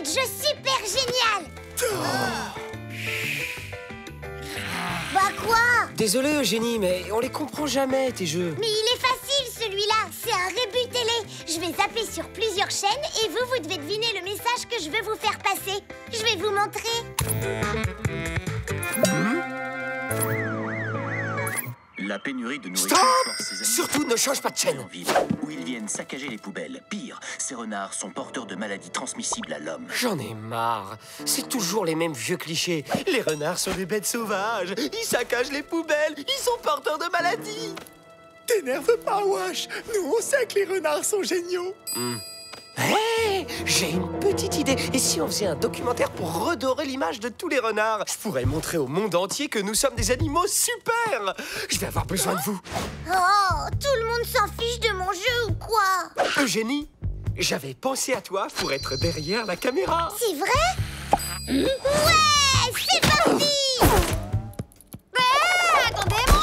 idée de jeu super géniale. Bah quoi? Désolé Eugénie, mais on les comprend jamais tes jeux. Mais il est facile celui-là, c'est un rébut télé. Je vais zapper sur plusieurs chaînes et vous devez deviner le message que je veux vous faire passer. Je vais vous montrer. La pénurie de nourriture Stop! force ces animaux Surtout ne change pas de chaîne. en ville, où ils viennent saccager les poubelles. Pire, ces renards sont porteurs de maladies transmissibles à l'homme. J'en ai marre. C'est toujours les mêmes vieux clichés. Les renards sont des bêtes sauvages. Ils saccagent les poubelles. Ils sont porteurs de maladies. T'énerve pas, Wash. Nous, on sait que les renards sont géniaux. Hé, j'ai une petite idée. Et si on faisait un documentaire pour redorer l'image de tous les renards? Je pourrais montrer au monde entier que nous sommes des animaux super. Je vais avoir besoin de vous. Oh, tout le monde s'en fiche de mon jeu ou quoi? Eugénie, j'avais pensé à toi pour être derrière la caméra. C'est vrai? Ouais, c'est parti! Attendez-moi!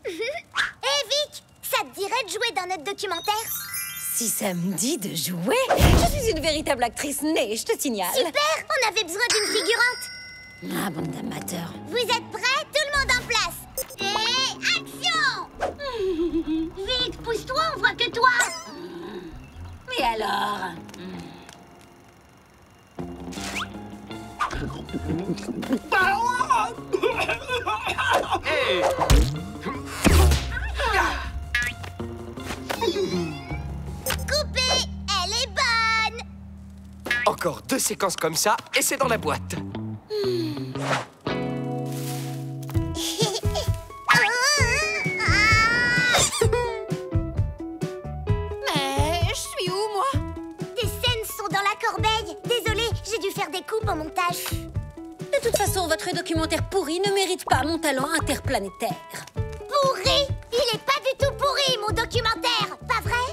Hé Vic, ça te dirait de jouer dans notre documentaire? Si ça me dit de jouer, je suis une véritable actrice née, je te signale. Super, on avait besoin d'une figurante. Ah, bande d'amateurs. Vous êtes prêts? Tout le monde en place. Et action! Vic, pousse-toi, on voit que toi. Et alors? Coupé, elle est bonne. Encore 2 séquences comme ça et c'est dans la boîte. Mais je suis où, moi? Tes scènes sont dans la corbeille. Désolée, j'ai dû faire des coupes au montage. De toute façon, votre documentaire pourri ne mérite pas mon talent interplanétaire. Pourri? Il est pas du tout pourri, mon documentaire, pas vrai?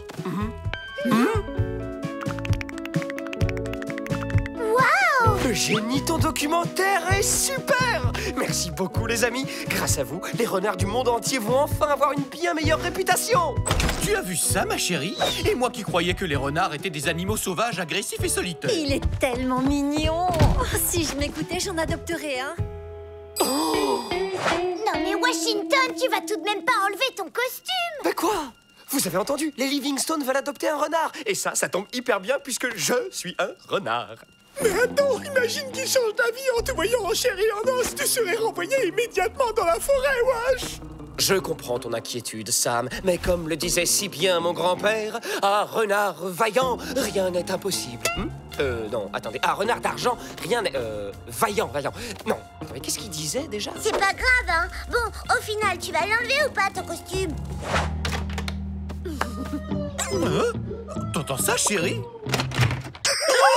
Waouh! Eugénie, ton documentaire est super. Merci beaucoup les amis. Grâce à vous, les renards du monde entier vont enfin avoir une bien meilleure réputation. Tu as vu ça, ma chérie? Et moi qui croyais que les renards étaient des animaux sauvages, agressifs et solitaires. Il est tellement mignon. Oh, si je m'écoutais, j'en adopterais un. Non mais Washington, tu vas tout de même pas enlever ton costume! Mais quoi? Vous avez entendu? Les Livingstone veulent adopter un renard. Et ça tombe hyper bien puisque je suis un renard. Mais attends, imagine qu'ils changent d'avis en te voyant en chair et en os. Tu serais renvoyé immédiatement dans la forêt, Wash. Je comprends ton inquiétude, Sam, mais comme le disait si bien mon grand-père, à renard vaillant, rien n'est impossible. Non, attendez, à renard d'argent, rien n'est... vaillant. Non, mais qu'est-ce qu'il disait déjà? C'est pas grave, hein? Bon, au final, tu vas l'enlever ou pas, ton costume? Hein? T'entends ça, chérie?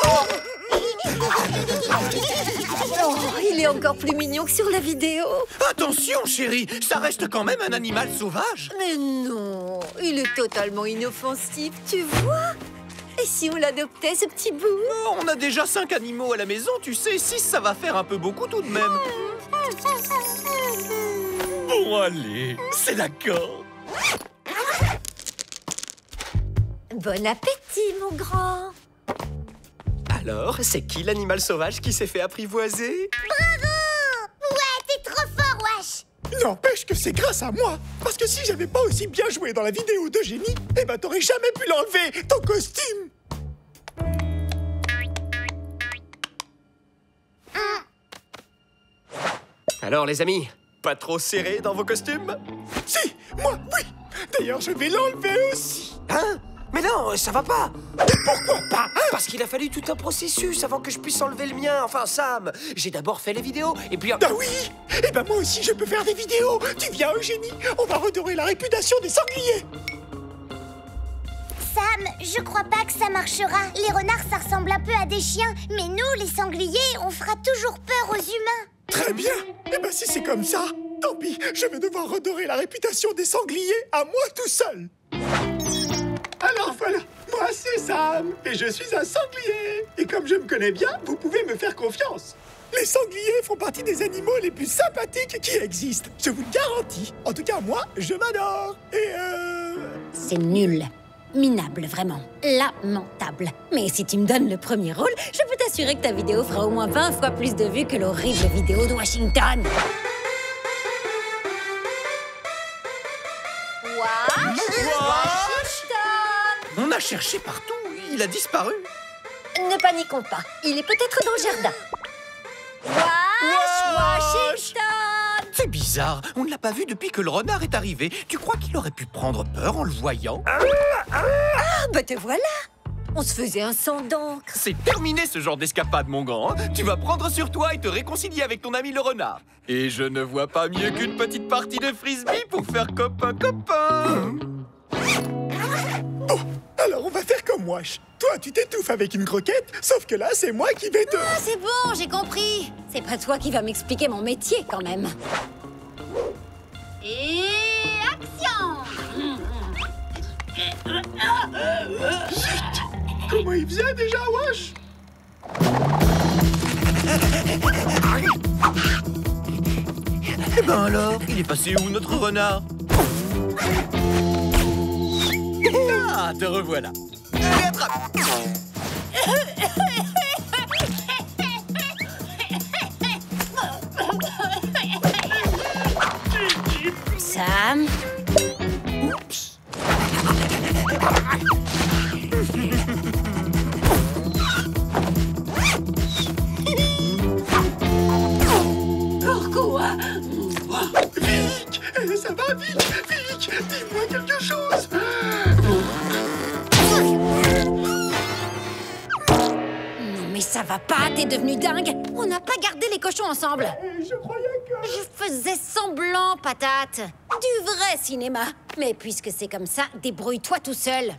Oh, il est encore plus mignon que sur la vidéo. Attention, chérie, ça reste quand même un animal sauvage. Mais non, il est totalement inoffensif, tu vois? Et si on l'adoptait, ce petit bout? Oh, on a déjà 5 animaux à la maison, tu sais, 6 ça va faire un peu beaucoup tout de même. Bon, allez, c'est d'accord. Bon appétit, mon grand. Alors, c'est qui l'animal sauvage qui s'est fait apprivoiser? Bravo! Ouais, t'es trop fort, Wash! N'empêche que c'est grâce à moi. Parce que si j'avais pas aussi bien joué dans la vidéo d'Eugénie, eh ben t'aurais jamais pu l'enlever, ton costume. Alors les amis, pas trop serré dans vos costumes? Si, moi, oui. D'ailleurs, je vais l'enlever aussi. Hein? Mais non, ça va pas. Pourquoi pas, hein? Parce qu'il a fallu tout un processus avant que je puisse enlever le mien. Enfin, Sam, j'ai d'abord fait les vidéos et puis... Ah oui. Eh ben moi aussi, je peux faire des vidéos. Tu viens, Eugénie? On va redorer la réputation des sangliers. Sam, je crois pas que ça marchera. Les renards, ça ressemble un peu à des chiens. Mais nous, les sangliers, on fera toujours peur aux humains. Très bien. Eh ben si c'est comme ça, tant pis. Je vais devoir redorer la réputation des sangliers à moi tout seul. Alors voilà, moi c'est Sam, et je suis un sanglier. Et comme je me connais bien, vous pouvez me faire confiance. Les sangliers font partie des animaux les plus sympathiques qui existent. Je vous le garantis. En tout cas, moi, je m'adore. Et C'est nul. minable, vraiment. Lamentable. Mais si tu me donnes le premier rôle, je peux t'assurer que ta vidéo fera au moins 20 fois plus de vues que l'horrible vidéo de Washington. Washington! On a cherché partout, il a disparu. Ne paniquons pas, il est peut-être dans le jardin. Washington! C'est bizarre, on ne l'a pas vu depuis que le renard est arrivé. Tu crois qu'il aurait pu prendre peur en le voyant? Ah, bah te voilà! On se faisait un sang d'encre. C'est terminé ce genre d'escapade, mon grand. Tu vas prendre sur toi et te réconcilier avec ton ami le renard. Et je ne vois pas mieux qu'une petite partie de frisbee pour faire copain-copain. Bon, alors on va faire comme Wash. Toi, tu t'étouffes avec une croquette, sauf que là, c'est moi qui vais te... Ah, c'est bon, j'ai compris. C'est pas toi qui vas m'expliquer mon métier, quand même. Et action! Chut! Comment il vient déjà, Wash? Eh ben alors, il est passé où notre renard? Ah, te revoilà. Allez, attrape. Sam? Oups. Pourquoi? Vic! Ça va, Vic? Vic, dis-moi quelque chose! Non mais ça va pas, t'es devenu dingue. On n'a pas gardé les cochons ensemble. Je croyais que... Je faisais semblant, patate. Du vrai cinéma. Mais puisque c'est comme ça, débrouille-toi tout seul.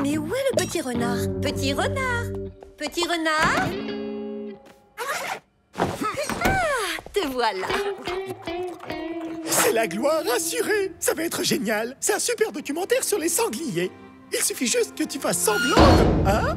Mais où est le petit renard? Petit renard? Petit renard? Ah, te voilà. C'est la gloire assurée! Ça va être génial! C'est un super documentaire sur les sangliers! Il suffit juste que tu fasses semblant de... Hein?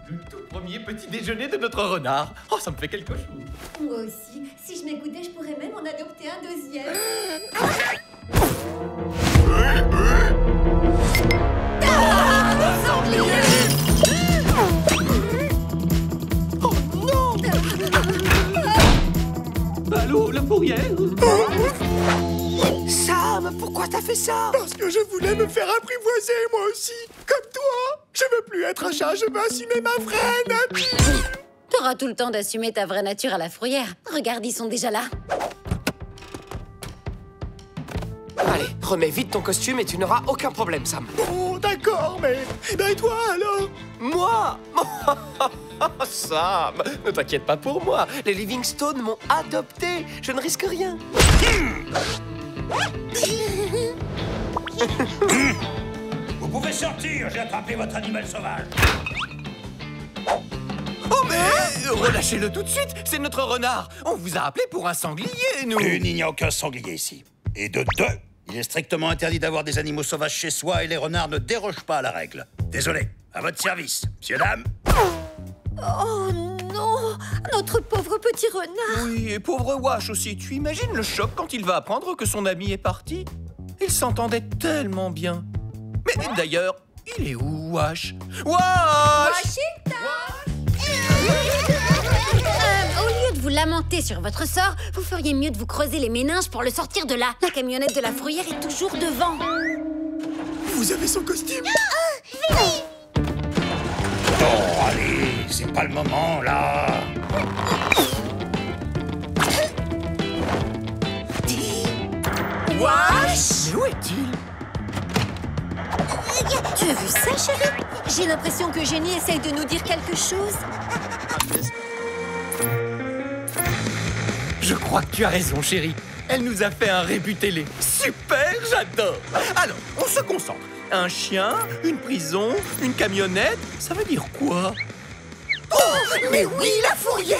Le tout premier petit déjeuner de notre renard. Oh, ça me fait quelque chose. Moi aussi. Si je m'écoutais, je pourrais même en adopter un deuxième. Oh non! Allô, la fourrière? Sam, pourquoi t'as fait ça? Parce que je voulais me faire apprivoiser, moi aussi! Comme toi! Je veux plus être un chat, je veux assumer ma vraie nature! T'auras tout le temps d'assumer ta vraie nature à la fourrière. Regarde, ils sont déjà là. Allez, remets vite ton costume et tu n'auras aucun problème, Sam. Bon, d'accord, mais... Eh ben, et toi, alors? Moi? Sam, ne t'inquiète pas pour moi. Les Livingstone m'ont adopté. Je ne risque rien. Vous pouvez sortir, j'ai attrapé votre animal sauvage. Oh mais relâchez-le tout de suite, c'est notre renard. On vous a appelé pour un sanglier, nous. Une, il n'y a aucun sanglier ici. Et de deux, il est strictement interdit d'avoir des animaux sauvages chez soi et les renards ne dérogent pas à la règle. Désolé, à votre service, messieurs, dames. Oh non! Notre pauvre petit renard! Oui, et pauvre Wash aussi. Tu imagines le choc quand il va apprendre que son ami est parti? Ils s'entendaient tellement bien. Mais d'ailleurs, il est où, Wash? Wash! Au lieu de vous lamenter sur votre sort, vous feriez mieux de vous creuser les méninges pour le sortir de là. La camionnette de la fourrière est toujours devant. Vous avez son costume? Oh, allez, c'est pas le moment, là. Wash! Mais où est-il? Tu as vu ça, chérie? J'ai l'impression que Jenny essaye de nous dire quelque chose. Je crois que tu as raison, chérie. Elle nous a fait un rébut télé. Super, j'adore. Alors, on se concentre. Un chien, une prison, une camionnette, ça veut dire quoi? Oh, mais oui, la fourrière!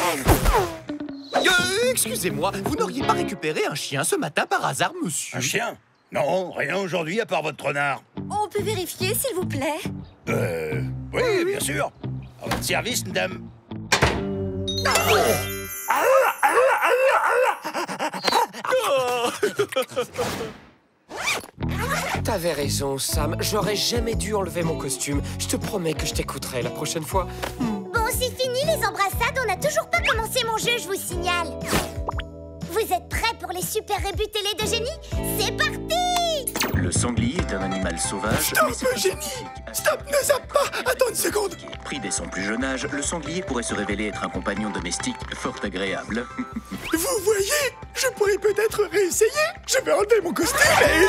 Excusez-moi, vous n'auriez pas récupéré un chien ce matin par hasard, monsieur? Un chien? Non, rien aujourd'hui à part votre renard. On peut vérifier, s'il vous plaît? Oui, bien sûr. À votre service, madame. T'avais raison, Sam. J'aurais jamais dû enlever mon costume. Je te promets que je t'écouterai la prochaine fois. Bon, c'est fini les embrassades, on n'a toujours pas commencé mon jeu, je vous signale. Vous êtes prêts pour les super rébus télé de génie? C'est parti! Le sanglier est un animal sauvage. Stop, mais c'est Génie! Stop, ne zappe pas! Attends une seconde! Pris dès son plus jeune âge, le sanglier pourrait se révéler être un compagnon domestique fort agréable. Vous voyez? Je pourrais peut-être réessayer! Je vais enlever mon costume et...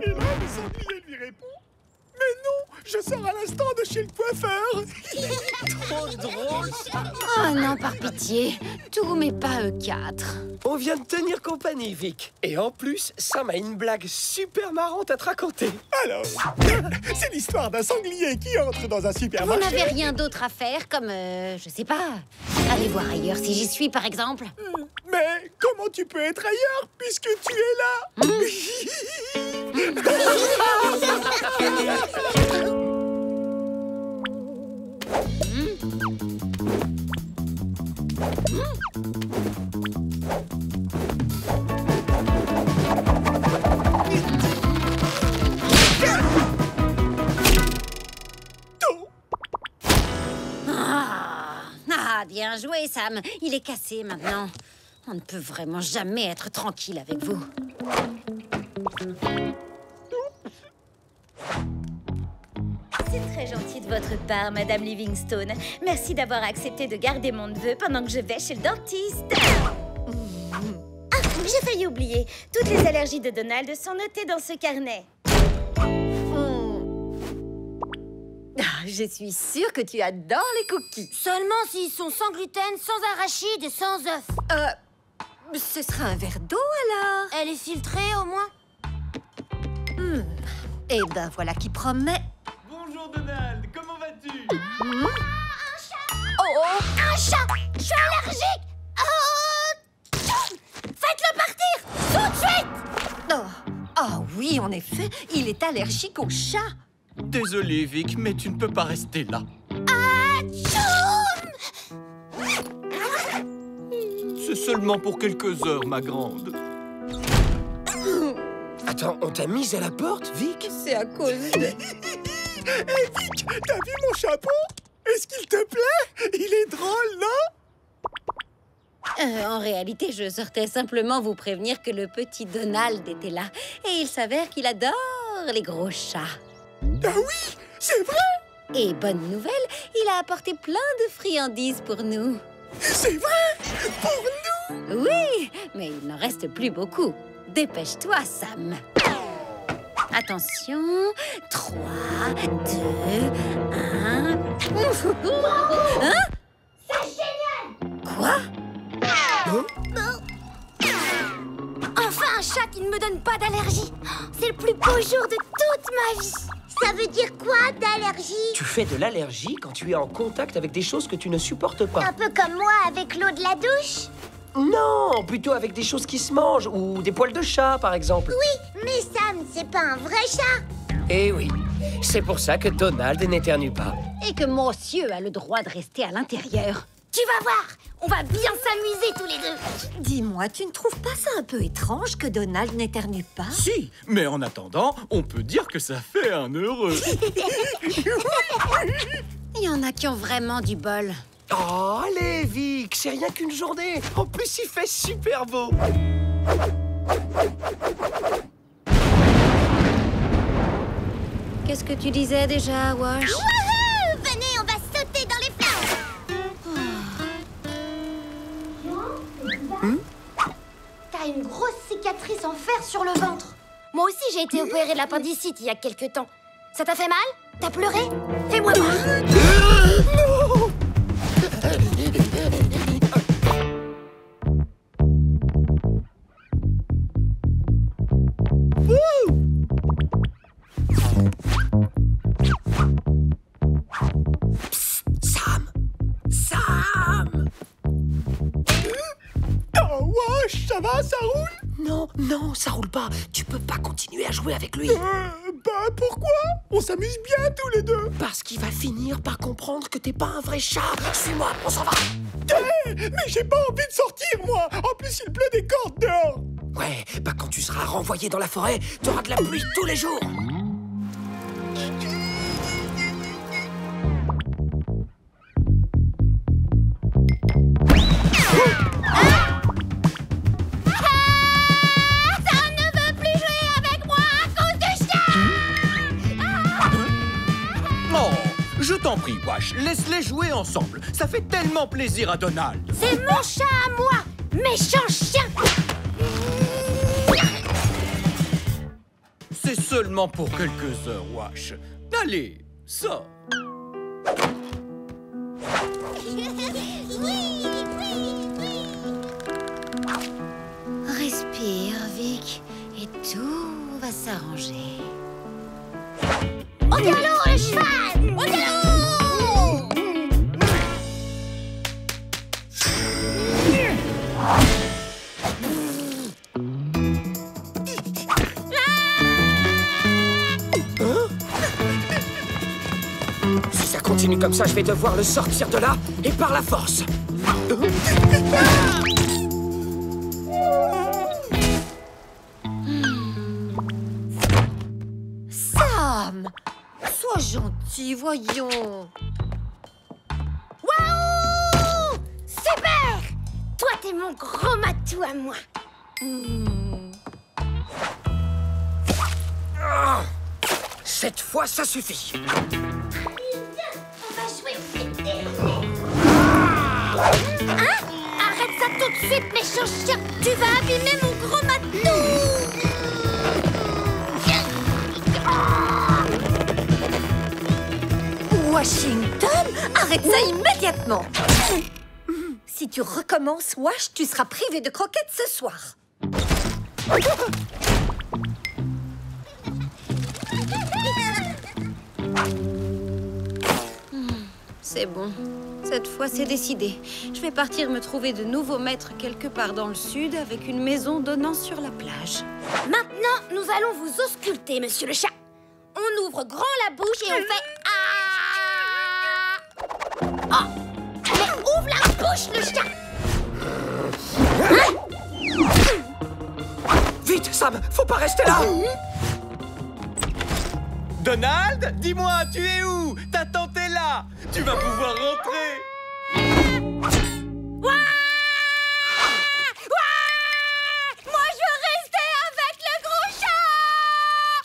Et là, le sanglier lui répond: mais non, je sors à l'instant de chez le coiffeur. Trop drôle, ça. Oh non, par pitié. Tout, mais pas eux quatre. On vient de tenir compagnie, Vic. Et en plus, Sam a une blague super marrante à te raconter. Alors, c'est l'histoire d'un sanglier qui entre dans un Vous supermarché. n'avez rien d'autre à faire, comme, je sais pas, aller voir ailleurs si j'y suis, par exemple. Mais comment tu peux être ailleurs puisque tu es là? Ah, bien joué, Sam. Il est cassé maintenant. On ne peut vraiment jamais être tranquille avec vous. C'est très gentil de votre part, Madame Livingstone. Merci d'avoir accepté de garder mon neveu pendant que je vais chez le dentiste. Ah, j'ai failli oublier. Toutes les allergies de Donald sont notées dans ce carnet. Ah, je suis sûre que tu adores les cookies. Seulement s'ils sont sans gluten, sans arachide et sans œufs. Ce sera un verre d'eau, alors. Elle est filtrée au moins? Eh ben, voilà qui promet. Bonjour, Donald. Comment vas-tu? Un chat! Je suis allergique! Faites-le partir! Tout de suite! Oh oui, en effet, il est allergique aux chats. Désolé, Vic, mais tu ne peux pas rester là. C'est seulement pour quelques heures, ma grande. Attends, on t'a mise à la porte, Vic? C'est à cause de... Hé Vic, t'as vu mon chapeau? Est-ce qu'il te plaît? Il est drôle, non? En réalité, je sortais simplement vous prévenir que le petit Donald était là. Et il s'avère qu'il adore les gros chats. Ah oui, c'est vrai! Et bonne nouvelle, il a apporté plein de friandises pour nous. C'est vrai! Pour nous! Oui, mais il n'en reste plus beaucoup. Dépêche-toi, Sam. Attention, 3, 2, 1... Hein? C'est génial! Quoi? Enfin un chat qui ne me donne pas d'allergie! C'est le plus beau jour de toute ma vie! Ça veut dire quoi, d'allergie? Tu fais de l'allergie quand tu es en contact avec des choses que tu ne supportes pas. Un peu comme moi avec l'eau de la douche? Non, plutôt avec des choses qui se mangent ou des poils de chat, par exemple. Oui, mais Sam, c'est pas un vrai chat! Eh oui, c'est pour ça que Donald n'éternue pas. Et que monsieur a le droit de rester à l'intérieur. Tu vas voir, on va bien s'amuser tous les deux! Dis-moi, tu ne trouves pas ça un peu étrange que Donald n'éternue pas? Si, mais en attendant, on peut dire que ça fait un heureux. Il y en a qui ont vraiment du bol. Oh, allez, Vic, c'est rien qu'une journée. En plus, il fait super beau. Qu'est-ce que tu disais déjà, Wash? Wouhou! Venez, on va sauter dans les flammes! T'as une grosse cicatrice en fer sur le ventre. Moi aussi, j'ai été opérée de l'appendicite il y a quelque temps. Ça t'a fait mal? T'as pleuré? Fais-moi voir. Ça va, ça roule? Non, non, ça roule pas. Tu peux pas continuer à jouer avec lui. Pourquoi? On s'amuse bien tous les deux. Parce qu'il va finir par comprendre que t'es pas un vrai chat. Suis-moi, on s'en va. Mais j'ai pas envie de sortir, moi. En plus, il pleut des cordes dehors. Ouais, bah quand tu seras renvoyé dans la forêt, t'auras de la pluie tous les jours. Je t'en prie, Wash, laisse-les jouer ensemble. Ça fait tellement plaisir à Donald. C'est mon chat à moi, méchant chien. C'est seulement pour quelques heures, Wash. Allez, sors. Respire, Vic, et tout va s'arranger. Au galop, le cheval! Au galop! Si ça continue comme ça, je vais devoir le sortir de là, et par la force. Sam! Sois gentil, voyons. Waouh! Super! Toi, t'es mon gros matou à moi. Cette fois, ça suffit. On va jouer vite. Hein? Arrête ça tout de suite, méchant chien. Tu vas abîmer mon gros matou. Washington, arrête ça immédiatement. Si tu recommences, Wash, tu seras privé de croquettes ce soir. C'est bon. Cette fois, c'est décidé. Je vais partir me trouver de nouveaux maîtres quelque part dans le sud avec une maison donnant sur la plage. Maintenant, nous allons vous ausculter, monsieur le chat. On ouvre grand la bouche et on fait ah. Oh! Mais ouvre la bouche, le chat. Vite, Sam, faut pas rester là. Donald, dis-moi, tu es où? Ta tante est là. Tu vas pouvoir rentrer. Moi, je veux rester avec le gros chat.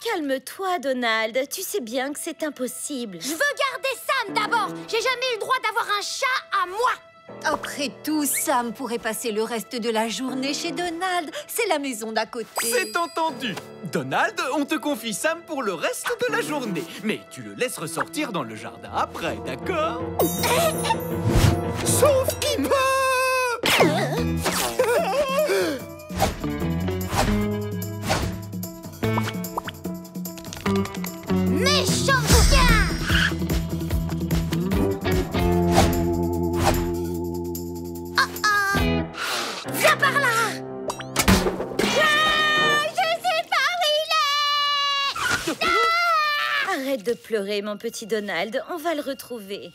Calme-toi, Donald. Tu sais bien que c'est impossible. Je veux garder Sam d'abord. J'ai jamais eu le droit d'avoir un chat à moi. Après tout, Sam pourrait passer le reste de la journée chez Donald. C'est la maison d'à côté. C'est entendu. Donald, on te confie Sam pour le reste de la journée. Mais tu le laisses ressortir dans le jardin après, d'accord? Sauf qu'il peut. Méchant chien. Viens par là. Je sais pas où il est. Arrête de pleurer, mon petit Donald. On va le retrouver.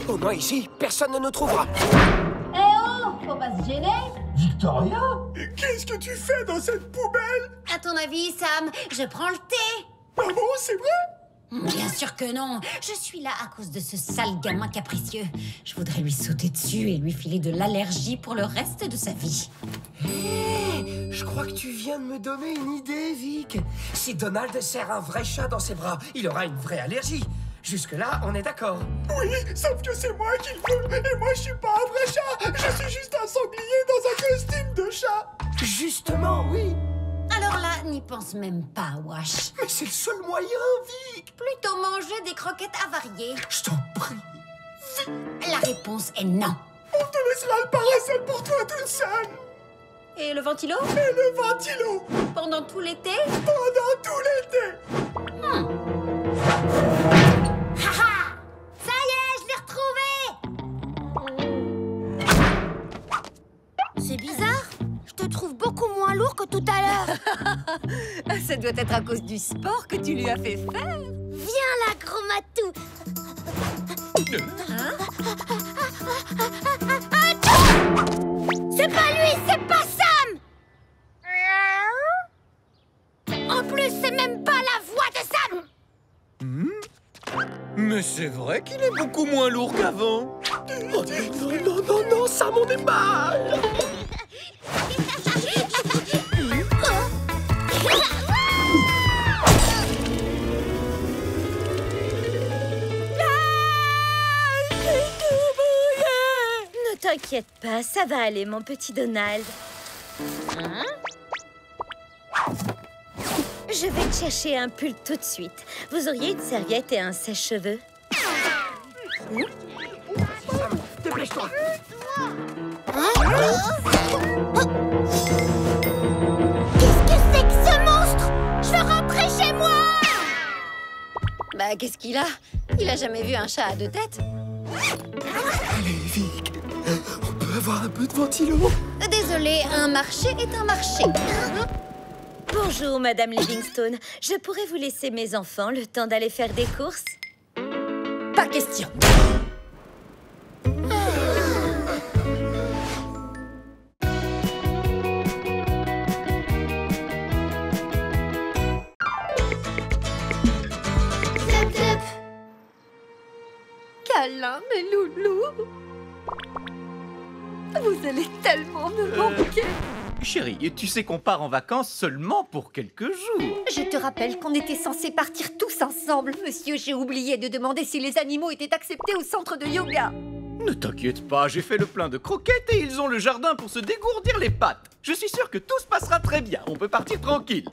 Au moins ici, personne ne nous trouvera. Eh oh, faut pas se gêner. Victoria? Qu'est-ce que tu fais dans cette poubelle? À ton avis, Sam, je prends le thé. Ah bon, c'est vrai? Bien sûr que non. Je suis là à cause de ce sale gamin capricieux. Je voudrais lui sauter dessus et lui filer de l'allergie pour le reste de sa vie. Je crois que tu viens de me donner une idée, Vic. Si Donald serre un vrai chat dans ses bras, il aura une vraie allergie. Jusque-là, on est d'accord. Oui, sauf que c'est moi qui le veux. Et moi, je suis pas un vrai chat. Je suis juste un sanglier dans un costume de chat. Justement, oui. Alors là, n'y pense même pas, Wash. Mais c'est le seul moyen, Vic. Plutôt manger des croquettes avariées. Je t'en prie. La réponse est non. On te laissera le parasol pour toi toute seule. Et le ventilo? Et le ventilo. Pendant tout l'été? Pendant tout l'été. Haha. doit être à cause du sport que tu lui as fait faire. Viens là, gros matou. C'est pas lui, c'est pas Sam. En plus, c'est même pas la voix de Sam. Mais c'est vrai qu'il est beaucoup moins lourd qu'avant. Oh, non, ça m'en est mal. Ne t'inquiète pas, ça va aller, mon petit Donald. Je vais te chercher un pull tout de suite. Vous auriez une serviette et un sèche-cheveux? Dépêche-toi. Qu'est-ce que c'est que ce monstre? Je veux rentrer chez moi. Bah, qu'est-ce qu'il a? Il a jamais vu un chat à deux têtes. Allez, Vic, on peut avoir un peu de ventilo? Désolé, un marché est un marché. Bonjour, Madame Livingstone. Je pourrais vous laisser mes enfants le temps d'aller faire des courses? Pas question. Câlin, mes loulous. Vous allez tellement me manquer. Chérie, tu sais qu'on part en vacances seulement pour quelques jours. Je te rappelle qu'on était censés partir tous ensemble. Monsieur, j'ai oublié de demander si les animaux étaient acceptés au centre de yoga. Ne t'inquiète pas, j'ai fait le plein de croquettes et ils ont le jardin pour se dégourdir les pattes. Je suis sûr que tout se passera très bien. On peut partir tranquille.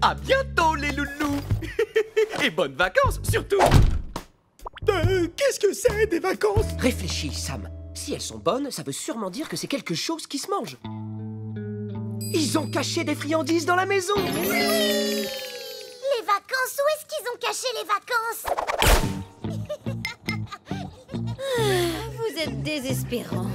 À bientôt, les loulous. Et bonnes vacances, surtout. Qu'est-ce que c'est, des vacances? Réfléchis, Sam. Si elles sont bonnes, ça veut sûrement dire que c'est quelque chose qui se mange. Ils ont caché des friandises dans la maison. Les vacances, où est-ce qu'ils ont caché les vacances? Vous êtes désespérant.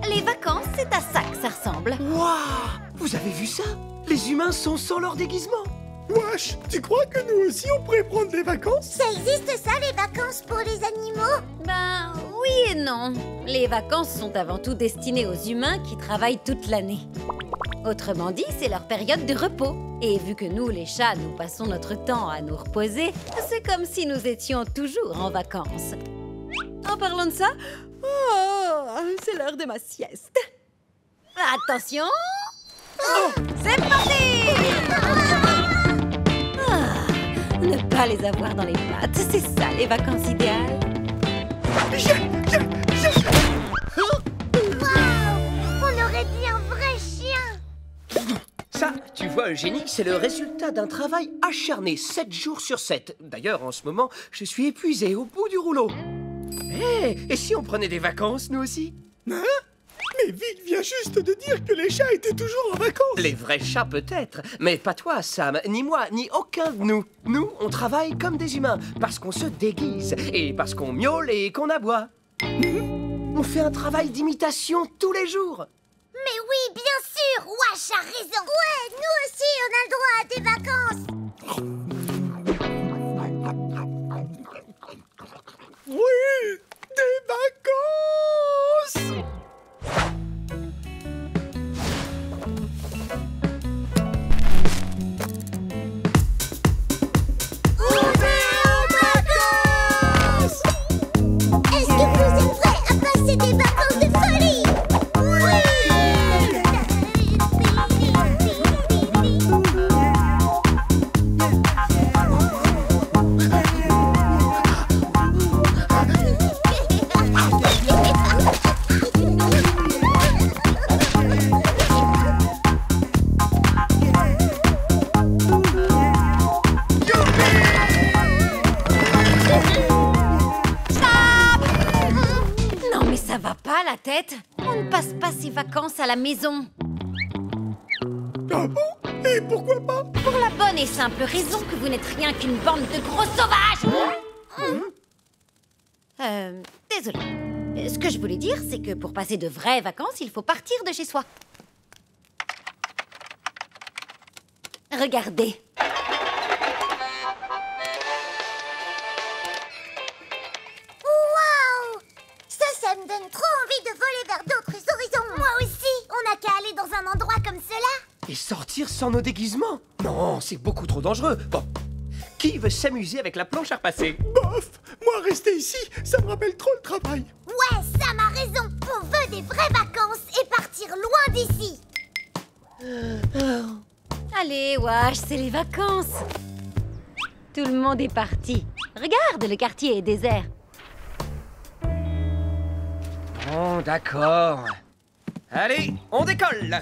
Les vacances, c'est à ça que ça ressemble. Waouh! Vous avez vu ça? Les humains sont sans leur déguisement. Wesh, tu crois que nous aussi on pourrait prendre des vacances? Ça existe ça, les vacances pour les animaux? Ben, oui et non. Les vacances sont avant tout destinées aux humains qui travaillent toute l'année. Autrement dit, c'est leur période de repos. Et vu que nous, les chats, nous passons notre temps à nous reposer, c'est comme si nous étions toujours en vacances. En parlant de ça, c'est l'heure de ma sieste. Attention! C'est parti! Ne pas les avoir dans les pattes, c'est ça les vacances idéales. Waouh! On aurait dit un vrai chien! Ça, tu vois, Eugénie, c'est le résultat d'un travail acharné 7 jours sur 7. D'ailleurs, en ce moment, je suis épuisé au bout du rouleau. Et si on prenait des vacances, nous aussi? Hein? Mais Vic vient juste de dire que les chats étaient toujours en vacances. Les vrais chats peut-être, mais pas toi, Sam, ni moi, ni aucun de nous. Nous, on travaille comme des humains, parce qu'on se déguise, et parce qu'on miaule et qu'on aboie. On fait un travail d'imitation tous les jours. Mais oui, bien sûr! Wash a raison! Ouais, nous aussi, on a le droit à des vacances! Oui, des vacances! Est-ce que vous êtes prêts à passer des vacances de folie? Non mais ça va pas la tête. On ne passe pas ses vacances à la maison. Ah bon? Et pourquoi pas? Pour la bonne et simple raison que vous n'êtes rien qu'une bande de gros sauvages. Désolée. Ce que je voulais dire, c'est que pour passer de vraies vacances, il faut partir de chez soi. Regardez. Waouh! Ça me donne trop envie de voler vers d'autres horizons. Moi aussi. On n'a qu'à aller dans un endroit comme cela. Et sortir sans nos déguisements? Non, c'est beaucoup trop dangereux. Bon, qui veut s'amuser avec la planche à repasser? Bof! Moi, rester ici, ça me rappelle trop le travail. Ouais, Sam a raison. On veut des vraies vacances et partir loin d'ici. Allez, Wash, c'est les vacances. Tout le monde est parti. Regarde, le quartier est désert. Bon, d'accord. Allez, on décolle.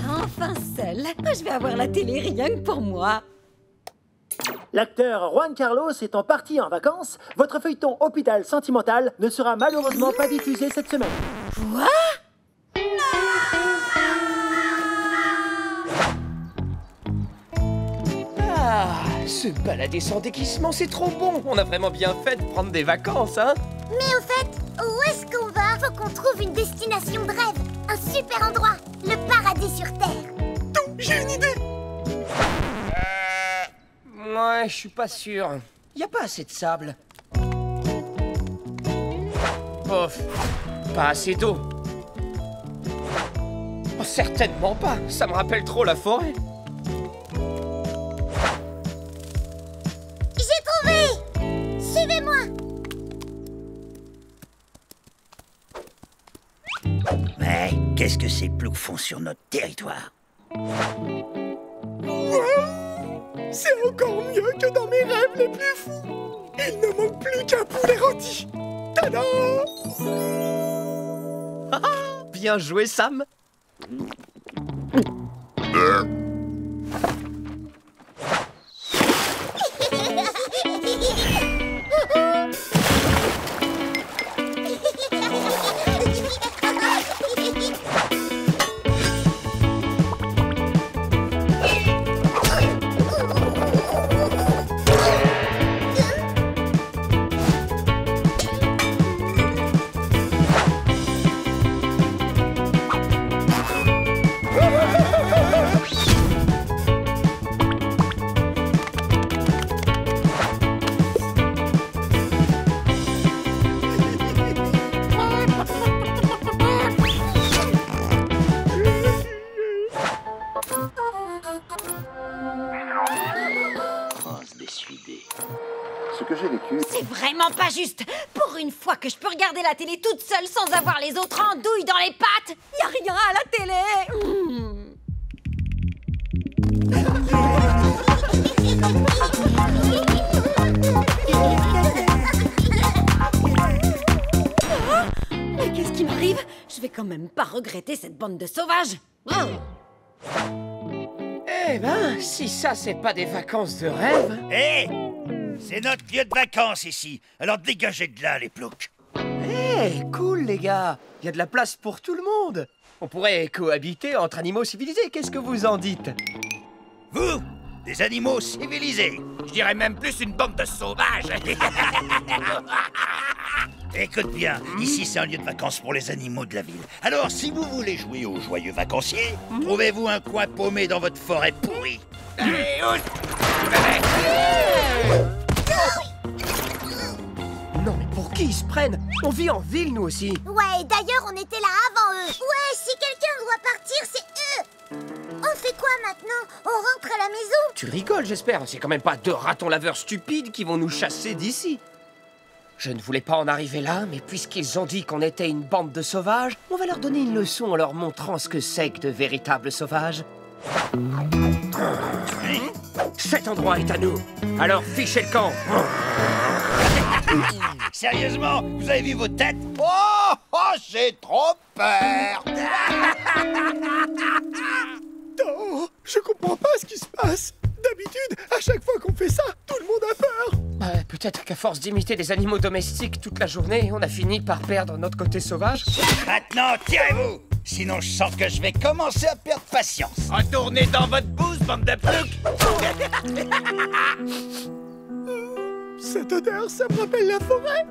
Enfin seul. Je vais avoir la télé rien que pour moi. L'acteur Juan Carlos étant parti en vacances, votre feuilleton Hôpital Sentimental ne sera malheureusement pas diffusé cette semaine. Quoi? Ah, se balader sans déguisement, c'est trop bon. On a vraiment bien fait de prendre des vacances, hein? Mais au fait, où est-ce qu'on va? Faut qu'on trouve une destination de rêve. Un super endroit. Le paradis sur Terre. J'ai une idée. Ouais, je suis pas sûr. Y a pas assez de sable. Bof, pas assez d'eau. Oh, certainement pas. Ça me rappelle trop la forêt. J'ai trouvé! Suivez-moi! Mais qu'est-ce que ces ploucs font sur notre territoire? C'est encore mieux que dans mes rêves les plus fous. Il ne manque plus qu'un poulet rôti. Tada! Bien joué, Sam. Ce que j'ai vécu... C'est vraiment pas juste. Pour une fois que je peux regarder la télé toute seule sans avoir les autres andouilles dans les pattes, y a rien à la télé. Mais qu'est-ce qui m'arrive? Je vais quand même pas regretter cette bande de sauvages. Eh ben, si ça, c'est pas des vacances de rêve... Hé! C'est notre lieu de vacances ici, alors dégagez de là, les ploucs. Eh, cool, les gars. Il y a de la place pour tout le monde. On pourrait cohabiter entre animaux civilisés. Qu'est-ce que vous en dites? Vous, des animaux civilisés. Je dirais même plus une bande de sauvages. Écoute bien, ici c'est un lieu de vacances pour les animaux de la ville. Alors, si vous voulez jouer aux joyeux vacanciers, trouvez-vous un coin paumé dans votre forêt pourrie. Allez, Non, mais pour qui ils se prennent? On vit en ville, nous aussi. Ouais, d'ailleurs, on était là avant eux. Ouais, si quelqu'un doit partir, c'est eux. On fait quoi maintenant? On rentre à la maison? Tu rigoles, j'espère. C'est quand même pas deux ratons laveurs stupides qui vont nous chasser d'ici. Je ne voulais pas en arriver là, mais puisqu'ils ont dit qu'on était une bande de sauvages, on va leur donner une leçon en leur montrant ce que c'est que de véritables sauvages. Cet endroit est à nous. Alors fichez le camp. Sérieusement, vous avez vu vos têtes? Oh, j'ai trop peur. Oh, je comprends pas ce qui se passe. D'habitude, à chaque fois qu'on fait ça, tout le monde a peur. Peut-être qu'à force d'imiter des animaux domestiques toute la journée, on a fini par perdre notre côté sauvage. Maintenant, tirez-vous. Sinon, je sens que je vais commencer à perdre patience. Retournez dans votre bouse, bande de ploucs. Ça Cette odeur, ça me rappelle la forêt.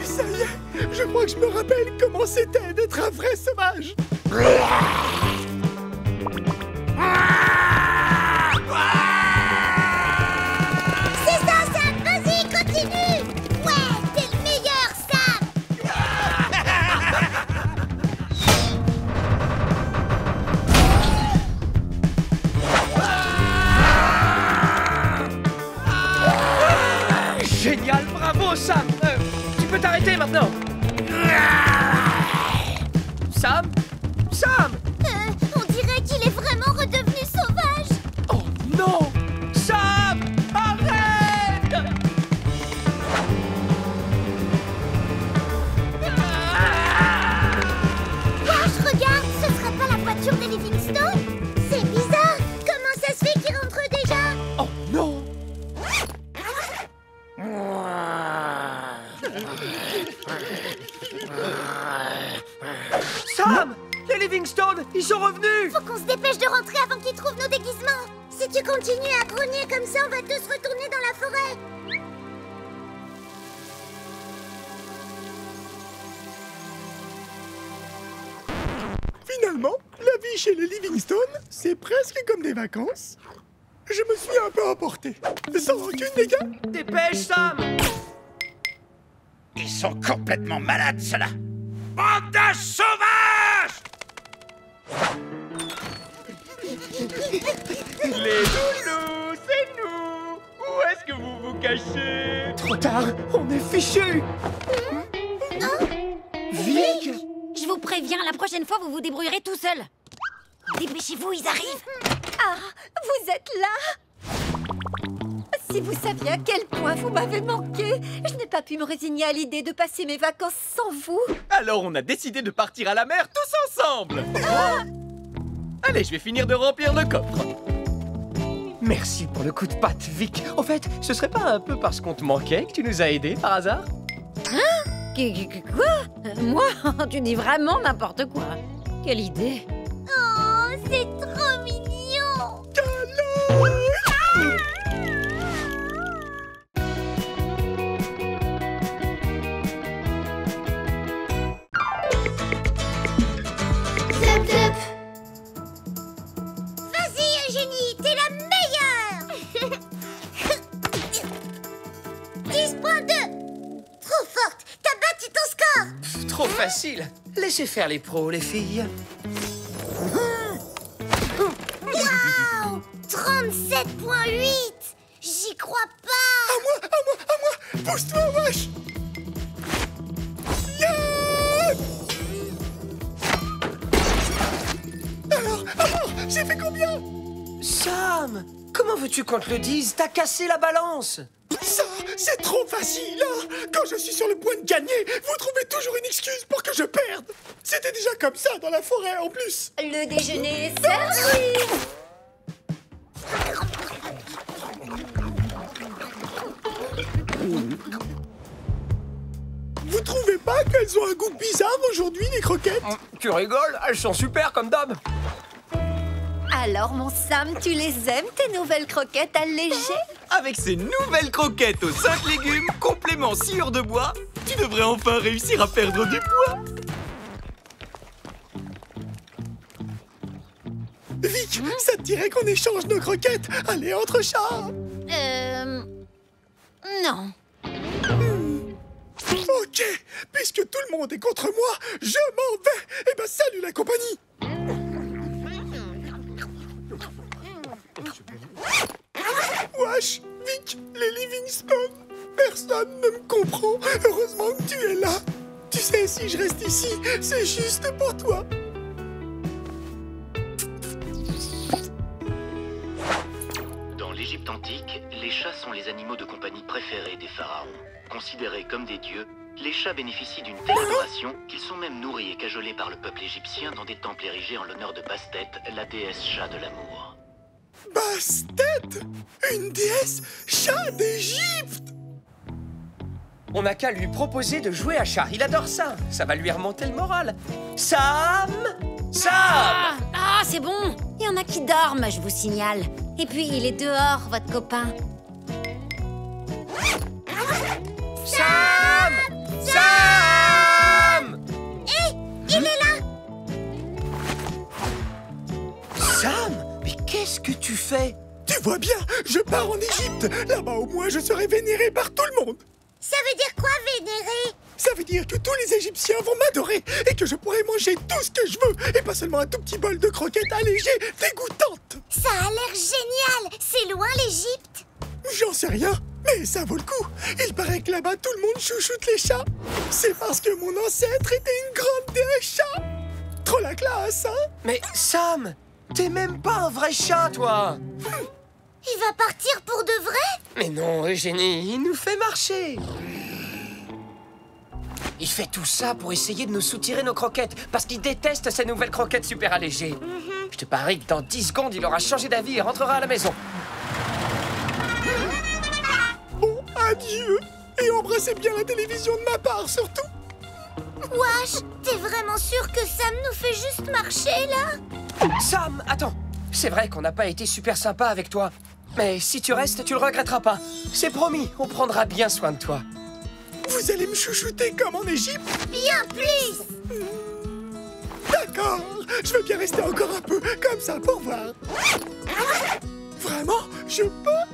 Ça y est, je crois que je me rappelle comment c'était d'être un vrai sauvage. C'est ça, Sam! Vas-y, continue! Ouais, t'es le meilleur, Sam! Génial, bravo, Sam. Tu peux t'arrêter maintenant. Sam? Sam! On dirait qu'il est vraiment redevenu sauvage! Oh non! Sam! Arrête! Wesh, regarde, ce serait pas la voiture des Livingstone? C'est bizarre! Comment ça se fait qu'il rentre déjà? Oh non! Sam! Les Livingstone, ils sont revenus! Faut qu'on se dépêche de rentrer avant qu'ils trouvent nos déguisements! Si tu continues à grogner comme ça, on va tous retourner dans la forêt! Finalement, la vie chez les Livingstone, c'est presque comme des vacances. Je me suis un peu emporté. Sans rancune, les gars. Dépêche, Sam! Ils sont complètement malades, ceux-là. Bande de sauvages! Les loulous, c'est nous! Où est-ce que vous vous cachez? Trop tard, on est fichus! Vic! Je vous préviens, la prochaine fois, vous vous débrouillerez tout seul. Dépêchez-vous, ils arrivent. Ah, vous êtes là? Si vous saviez à quel point vous m'avez manqué, je n'ai pas pu me résigner à l'idée de passer mes vacances sans vous. Alors on a décidé de partir à la mer tous ensemble. Allez, je vais finir de remplir le coffre. Merci pour le coup de patte, Vic. Au fait, ce serait pas un peu parce qu'on te manquait que tu nous as aidés par hasard? Quoi? Moi? Tu dis vraiment n'importe quoi. Quelle idée. Oh, c'est trop mignon! Zep, zep. Vas-y, Eugénie, t'es la meilleure! 10.2. Trop forte, t'as battu ton score! Trop facile. Laissez faire les pros, les filles. Waouh! 37.8. J'y crois pas! À moi! Pousse-toi, wesh! Yeah! Alors, j'ai fait combien? Sam! Comment veux-tu qu'on te le dise? T'as cassé la balance! Ça, c'est trop facile, hein. Quand je suis sur le point de gagner, vous trouvez toujours une excuse pour que je perde. C'était déjà comme ça dans la forêt, en plus. Le déjeuner est servi. Vous trouvez pas qu'elles ont un goût bizarre aujourd'hui, les croquettes? Tu rigoles? Elles sont super comme d'hab! Alors, mon Sam, tu les aimes, tes nouvelles croquettes allégées? Avec ces nouvelles croquettes aux 5 légumes, complément sciure de bois, tu devrais enfin réussir à perdre du poids. Vic, ça te dirait qu'on échange nos croquettes? Allez, entre chats. Non. Ok, puisque tout le monde est contre moi, je m'en vais. Eh ben, salut la compagnie. Wesh, Vic, les Livingstone, personne ne me comprend. Heureusement que tu es là. Tu sais, si je reste ici, c'est juste pour toi. Dans l'Égypte antique, les chats sont les animaux de compagnie préférés des pharaons. Considérés comme des dieux, les chats bénéficient d'une telle adoration qu'ils sont même nourris et cajolés par le peuple égyptien dans des temples érigés en l'honneur de Bastet, la déesse chat de l'amour. Bastet, une déesse chat d'Égypte. On n'a qu'à lui proposer de jouer à chat. Il adore ça. Ça va lui remonter le moral. Sam! Sam! Ah, c'est bon. Il y en a qui dorment, je vous signale. Et puis, il est dehors, votre copain. Sam! Sam! Hé, il est là! Sam, mais qu'est-ce que tu fais? Tu vois bien, je pars en Égypte. Là-bas, au moins, je serai vénéré par tout le monde. Ça veut dire quoi, vénérer? Ça veut dire que tous les Égyptiens vont m'adorer et que je pourrai manger tout ce que je veux et pas seulement un tout petit bol de croquettes allégées dégoûtantes. Ça a l'air génial! C'est loin, l'Égypte? J'en sais rien, mais ça vaut le coup. Il paraît que là-bas, tout le monde chouchoute les chats. C'est parce que mon ancêtre était une grande déesse chat. Trop la classe, hein? Mais Sam, t'es même pas un vrai chat, toi! Il va partir pour de vrai? Mais non, Eugénie, il nous fait marcher. Il fait tout ça pour essayer de nous soutirer nos croquettes, parce qu'il déteste ces nouvelles croquettes super allégées. Je te parie que dans 10 secondes, il aura changé d'avis et rentrera à la maison. Bon, adieu. Et embrassez bien la télévision de ma part, surtout. Wesh, t'es vraiment sûr que Sam nous fait juste marcher, là? Sam, attends. C'est vrai qu'on n'a pas été super sympa avec toi. Mais si tu restes, tu le regretteras pas. C'est promis, on prendra bien soin de toi. Vous allez me chouchouter comme en Égypte? Bien plus! D'accord, je veux bien rester encore un peu, comme ça, pour voir. Vraiment? Je peux?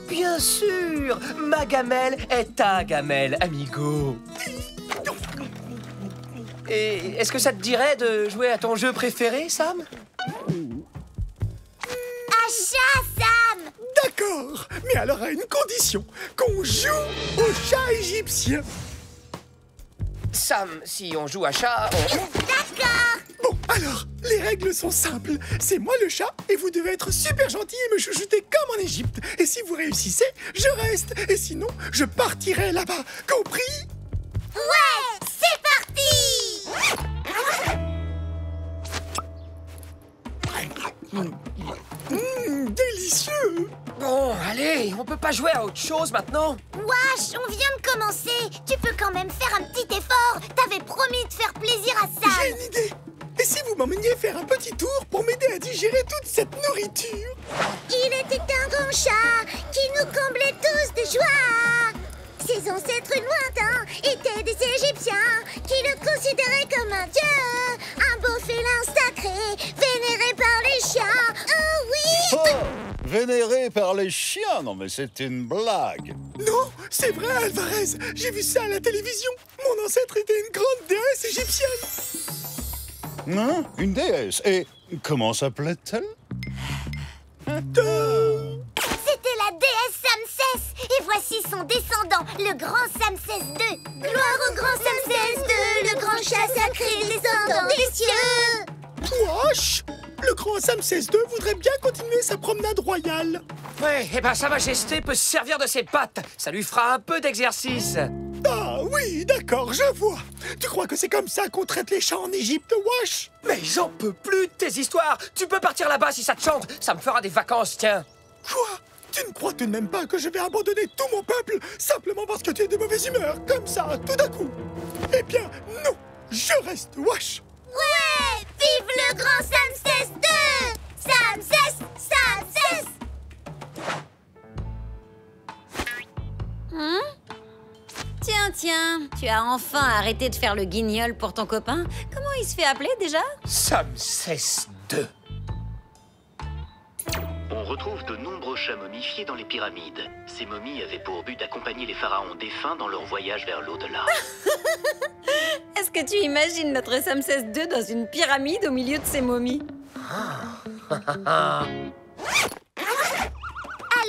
Bien sûr, ma gamelle est ta gamelle, amigo. Et est-ce que ça te dirait de jouer à ton jeu préféré, Sam? À chat, Sam! D'accord, mais alors à une condition, qu'on joue au chat égyptien. Sam, si on joue à chat, on... D'accord! Bon, alors, les règles sont simples. C'est moi le chat et vous devez être super gentil et me chouchouter comme en Égypte. Et si vous réussissez, je reste. Et sinon, je partirai là-bas. Compris? Ouais! C'est parti! Délicieux! Bon, allez, on peut pas jouer à autre chose maintenant? Wesh, on vient de commencer! Tu peux quand même faire un petit effort! T'avais promis de faire plaisir à Sam! J'ai une idée! Et si vous m'emmeniez faire un petit tour pour m'aider à digérer toute cette nourriture? Il était un grand chat qui nous comblait tous de joie! Ses ancêtres lointains étaient des Égyptiens qui le considéraient comme un dieu! Un beau félin sacré, vénéré par les chiens! Oh oui! Oh, vénéré par les chiens? Non mais c'est une blague. Non, c'est vrai, Alvarez. J'ai vu ça à la télévision. Mon ancêtre était une grande déesse égyptienne. Hein? Une déesse? Et comment s'appelait-elle? C'était la déesse Samsès! Et voici son descendant, le grand Samsès II! Gloire au grand Samsès II, le grand chat sacré descendant des cieux! Wesh! Le grand Samsès II voudrait bien continuer sa promenade royale. Ouais, eh ben Sa Majesté peut se servir de ses pattes. Ça lui fera un peu d'exercice. Ah oui, d'accord, je vois. Tu crois que c'est comme ça qu'on traite les chats en Égypte, wesh? Mais j'en peux plus de tes histoires. Tu peux partir là-bas si ça te chante. Ça me fera des vacances, tiens. Quoi? Tu ne crois tout de même pas que je vais abandonner tout mon peuple simplement parce que tu es de mauvaise humeur, comme ça, tout d'un coup? Eh bien, non, je reste, wesh. Ouais! Vive le grand Samsès II! Samsès! Samsès! Tiens, tu as enfin arrêté de faire le guignol pour ton copain. Comment il se fait appeler déjà? Samsès II. On retrouve de nombreux chats momifiés dans les pyramides. Ces momies avaient pour but d'accompagner les pharaons défunts dans leur voyage vers l'au-delà. Est-ce que tu imagines notre Samsès II dans une pyramide au milieu de ses momies?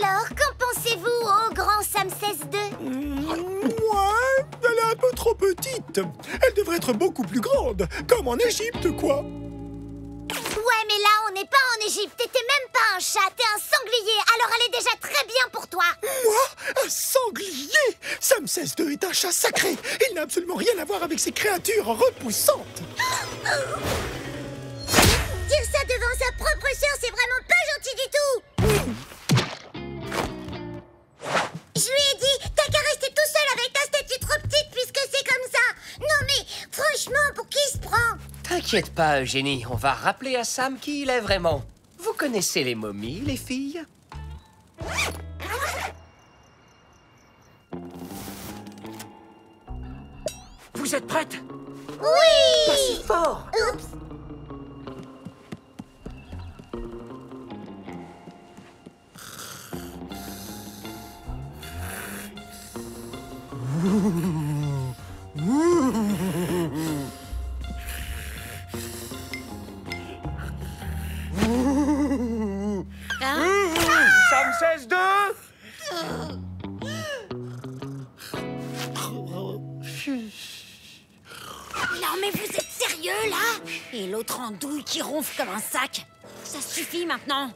Alors, qu'en pensez-vous au grand Samsès II? Ouais, elle est un peu trop petite. Elle devrait être beaucoup plus grande, comme en Égypte, quoi. Ouais, mais là, on n'est pas en Égypte. T'es même pas un chat, t'es un sanglier. Alors elle est déjà très bien pour toi. Moi? Un sanglier? Samsès II est un chat sacré. Il n'a absolument rien à voir avec ces créatures repoussantes. Dire ça devant sa propre sœur, c'est vraiment pas gentil du tout. Je lui ai dit, t'as qu'à rester tout seul avec ta statue trop petite puisque c'est comme ça. Non mais, franchement, pour qui il se prend? T'inquiète pas, Eugénie. On va rappeler à Sam qui il est vraiment. Vous connaissez les momies, les filles? Vous êtes prêtes? Oui! Pas si fort! Oups! Sam 16-2! Non mais vous êtes sérieux là? Et l'autre andouille qui ronfle comme un sac. Ça suffit maintenant.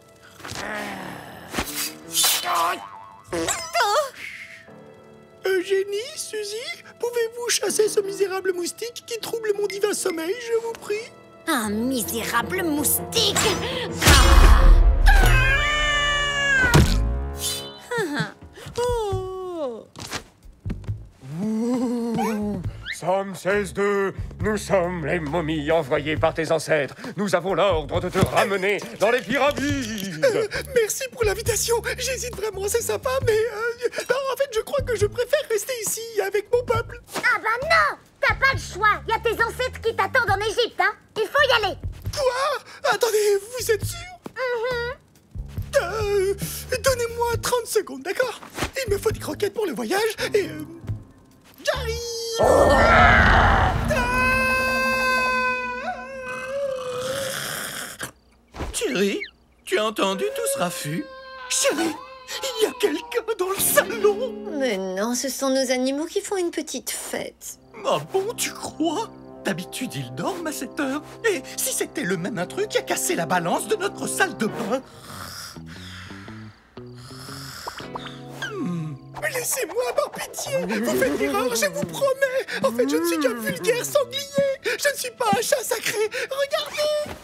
Eugénie, Suzy, pouvez-vous chasser ce misérable moustique qui trouble mon divin sommeil, je vous prie? Un misérable moustique. Sam 16-2, nous sommes les momies envoyées par tes ancêtres. Nous avons l'ordre de te ramener dans les pyramides. Merci pour l'invitation. J'hésite vraiment, c'est sympa, mais... en fait, je crois que je préfère rester ici, avec mon peuple. Ah bah non! T'as pas le choix. Y a tes ancêtres qui t'attendent en Égypte, hein? Il faut y aller. Quoi? Attendez, vous êtes sûr? Donnez-moi 30 secondes, d'accord? Il me faut des croquettes pour le voyage, et... j'arrive! Chérie, tu as entendu tout ce raffut? Chérie, il y a quelqu'un dans le salon! Mais non, ce sont nos animaux qui font une petite fête. Ah bon, tu crois? D'habitude, ils dorment à cette heure. Et si c'était le même intrus qui a cassé la balance de notre salle de bain? Laissez-moi avoir pitié! Vous faites l'erreur, je vous promets! En fait, je ne suis qu'un vulgaire sanglier! Je ne suis pas un chat sacré! Regardez!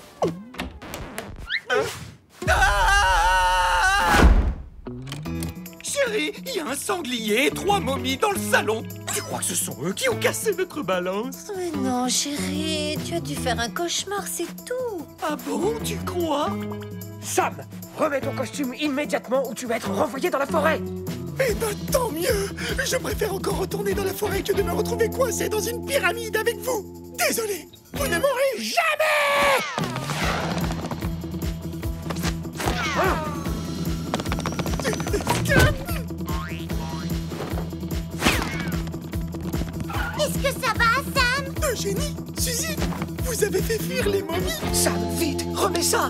Chérie, il y a un sanglier et 3 momies dans le salon. Tu crois que ce sont eux qui ont cassé notre balance? Mais non, chérie, tu as dû faire un cauchemar, c'est tout. Ah bon, tu crois? Sam, remets ton costume immédiatement ou tu vas être renvoyé dans la forêt. Eh ben, tant mieux! Je préfère encore retourner dans la forêt que de me retrouver coincé dans une pyramide avec vous! Désolé, vous ne m'aurez jamais! Est-ce que ça va, Sam? Eugénie, Suzy, vous avez fait fuir les momies! Sam, vite, remets ça.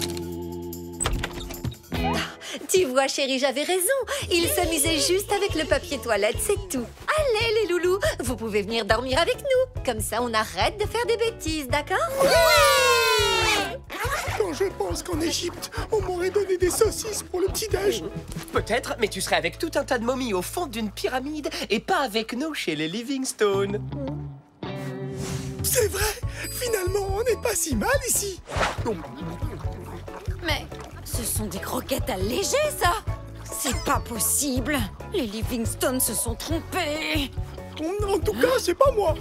Tu vois, chérie, j'avais raison. Ils s'amusaient juste avec le papier toilette, c'est tout. Allez, les loulous, vous pouvez venir dormir avec nous. Comme ça, on arrête de faire des bêtises, d'accord? Ouais! Quand je pense qu'en Égypte, on m'aurait donné des saucisses pour le petit-déj. Peut-être, mais tu serais avec tout un tas de momies au fond d'une pyramide et pas avec nous chez les Livingstone. C'est vrai! Finalement, on n'est pas si mal ici! Mais ce sont des croquettes allégées, ça! C'est pas possible! Les Livingstone se sont trompés! En tout cas, c'est pas moi!